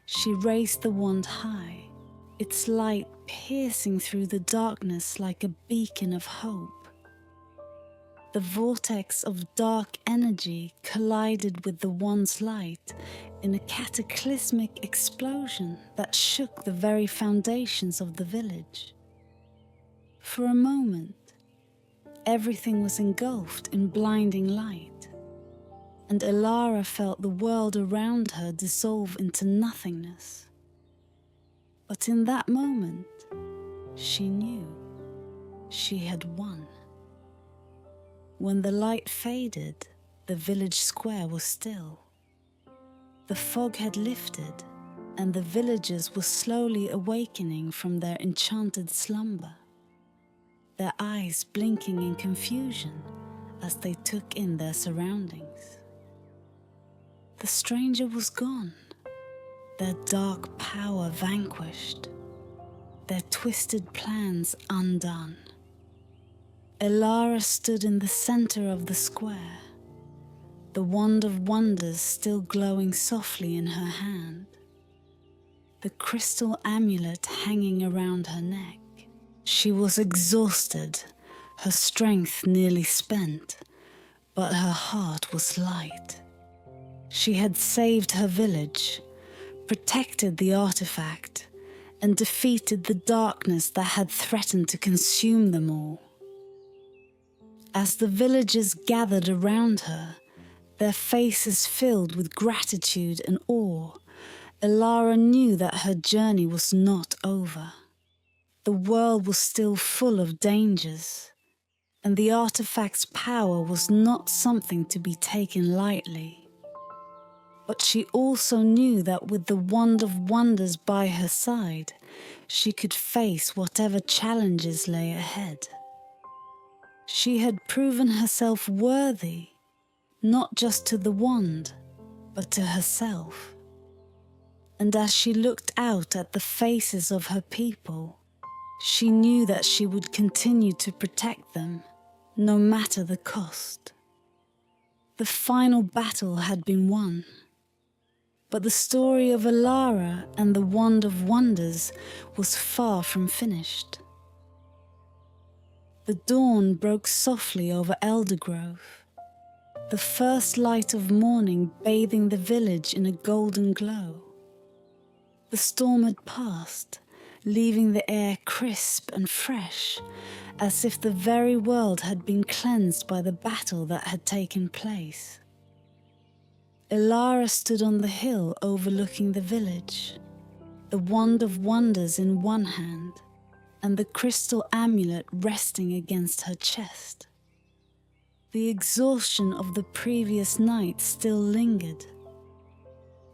she raised the wand high, its light piercing through the darkness like a beacon of hope. The vortex of dark energy collided with the wand's light in a cataclysmic explosion that shook the very foundations of the village. For a moment, everything was engulfed in blinding light, and Elara felt the world around her dissolve into nothingness. But in that moment, she knew she had won. When the light faded, the village square was still. The fog had lifted, and the villagers were slowly awakening from their enchanted slumber, their eyes blinking in confusion as they took in their surroundings. The stranger was gone, their dark power vanquished, their twisted plans undone. Elara stood in the center of the square, the wand of wonders still glowing softly in her hand, the crystal amulet hanging around her neck. She was exhausted, her strength nearly spent, but her heart was light. She had saved her village, protected the artifact, and defeated the darkness that had threatened to consume them all. As the villagers gathered around her, their faces filled with gratitude and awe, Elara knew that her journey was not over. the world was still full of dangers, and the artifact's power was not something to be taken lightly. But she also knew that with the wand of wonders by her side, she could face whatever challenges lay ahead. She had proven herself worthy, not just to the wand, but to herself. And as she looked out at the faces of her people, she knew that she would continue to protect them, no matter the cost. The final battle had been won, but the story of Elara and the Wand of Wonders was far from finished. The dawn broke softly over Eldergrove, the first light of morning bathing the village in a golden glow. The storm had passed, leaving the air crisp and fresh, as if the very world had been cleansed by the battle that had taken place. Elara stood on the hill overlooking the village, the Wand of Wonders in one hand, and the crystal amulet resting against her chest. The exhaustion of the previous night still lingered,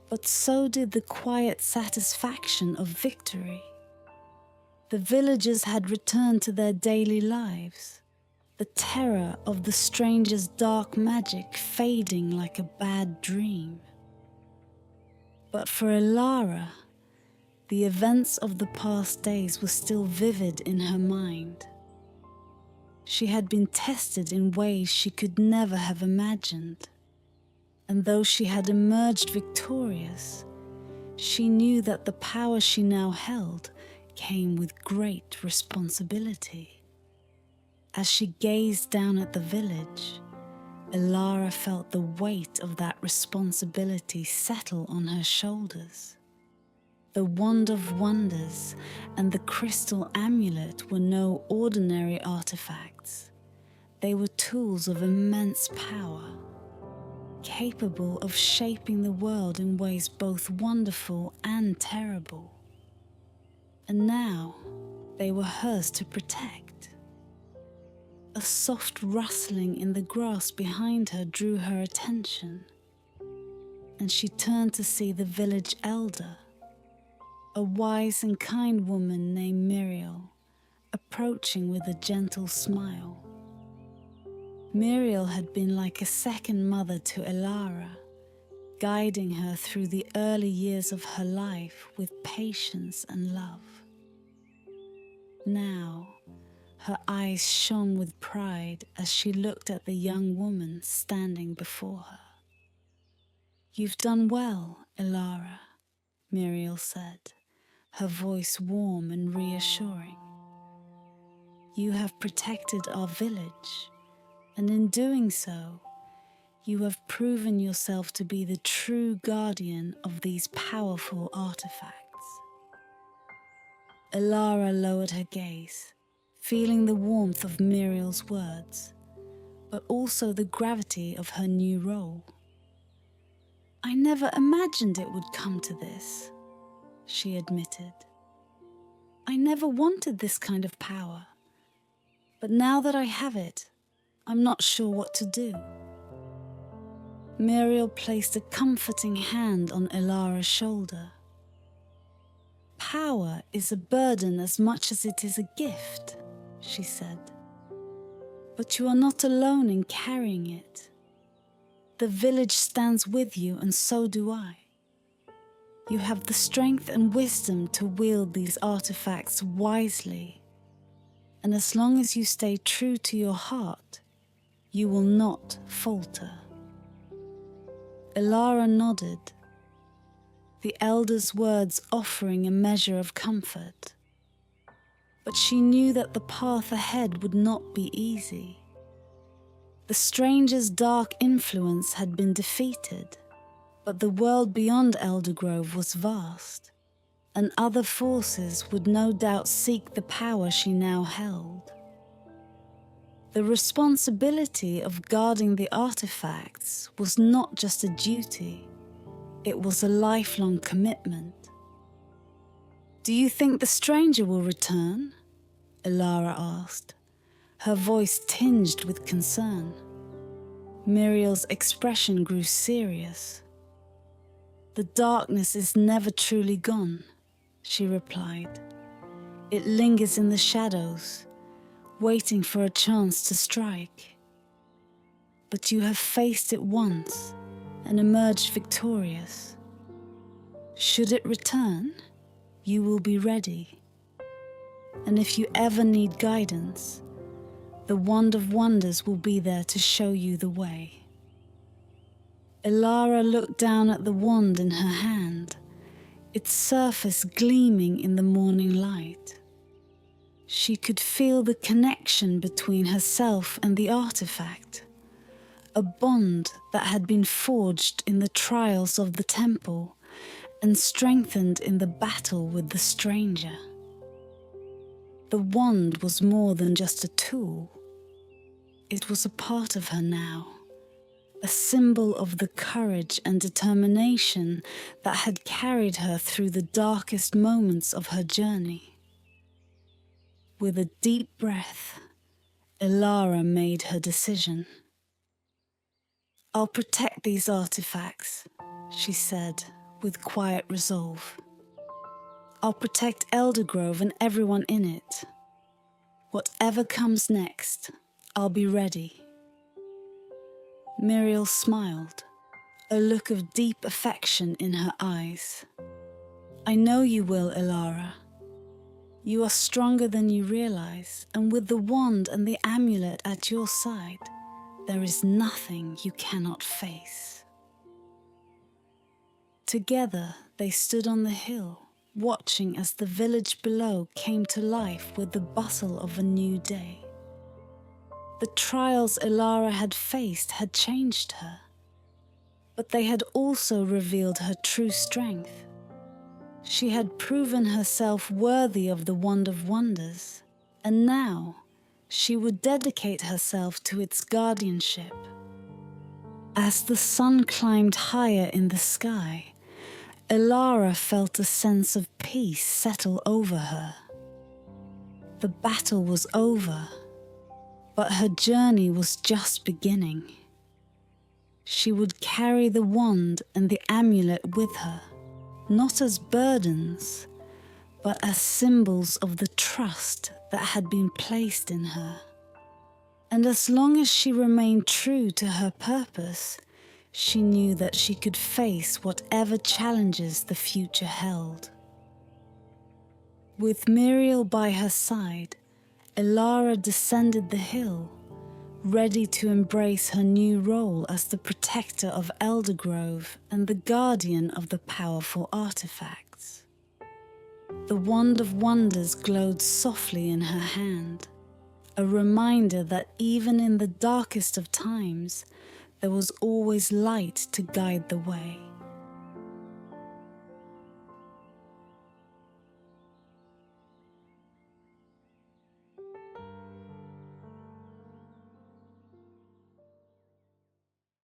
but so did the quiet satisfaction of victory. The villagers had returned to their daily lives, the terror of the stranger's dark magic fading like a bad dream. But for Elara, the events of the past days were still vivid in her mind. She had been tested in ways she could never have imagined, and though she had emerged victorious, she knew that the power she now held came with great responsibility. As she gazed down at the village, Elara felt the weight of that responsibility settle on her shoulders. The Wand of Wonders and the crystal amulet were no ordinary artifacts. They were tools of immense power, capable of shaping the world in ways both wonderful and terrible. And now they were hers to protect. A soft rustling in the grass behind her drew her attention, and she turned to see the village elder, a wise and kind woman named Muriel, approaching with a gentle smile. Muriel had been like a second mother to Elara, guiding her through the early years of her life with patience and love. Now, her eyes shone with pride as she looked at the young woman standing before her. "You've done well, Elara," Muriel said, her voice warm and reassuring. "You have protected our village, and in doing so, you have proven yourself to be the true guardian of these powerful artifacts." Elara lowered her gaze, feeling the warmth of Muriel's words, but also the gravity of her new role. "I never imagined it would come to this," she admitted. "I never wanted this kind of power, but now that I have it, I'm not sure what to do." Muriel placed a comforting hand on Elara's shoulder. "Power is a burden as much as it is a gift," she said. "But you are not alone in carrying it. The village stands with you, and so do I. You have the strength and wisdom to wield these artifacts wisely, and as long as you stay true to your heart, you will not falter." Elara nodded, the elder's words offering a measure of comfort. But she knew that the path ahead would not be easy. The stranger's dark influence had been defeated, but the world beyond Eldergrove was vast, and other forces would no doubt seek the power she now held. The responsibility of guarding the artifacts was not just a duty, it was a lifelong commitment. "Do you think the stranger will return?" Elara asked, her voice tinged with concern. Muriel's expression grew serious. "The darkness is never truly gone," she replied. "It lingers in the shadows, waiting for a chance to strike. But you have faced it once and emerged victorious. Should it return, you will be ready. And if you ever need guidance, the Wand of Wonders will be there to show you the way." Elara looked down at the wand in her hand, its surface gleaming in the morning light. She could feel the connection between herself and the artifact, a bond that had been forged in the trials of the temple and strengthened in the battle with the stranger. The wand was more than just a tool. It was a part of her now, a symbol of the courage and determination that had carried her through the darkest moments of her journey. With a deep breath, Elara made her decision. "I'll protect these artifacts," she said with quiet resolve. "I'll protect Eldergrove and everyone in it. Whatever comes next, I'll be ready." Muriel smiled, a look of deep affection in her eyes. "I know you will, Elara. You are stronger than you realize, and with the wand and the amulet at your side, there is nothing you cannot face." Together they stood on the hill, watching as the village below came to life with the bustle of a new day. The trials Elara had faced had changed her, but they had also revealed her true strength. She had proven herself worthy of the Wand of Wonders, and now she would dedicate herself to its guardianship. As the sun climbed higher in the sky, Elara felt a sense of peace settle over her. The battle was over, but her journey was just beginning. She would carry the wand and the amulet with her, not as burdens, but as symbols of the trust that had been placed in her. And as long as she remained true to her purpose, she knew that she could face whatever challenges the future held. With Muriel by her side, Elara descended the hill, ready to embrace her new role as the protector of Eldergrove and the guardian of the powerful artifacts. The Wand of Wonders glowed softly in her hand, a reminder that even in the darkest of times, there was always light to guide the way.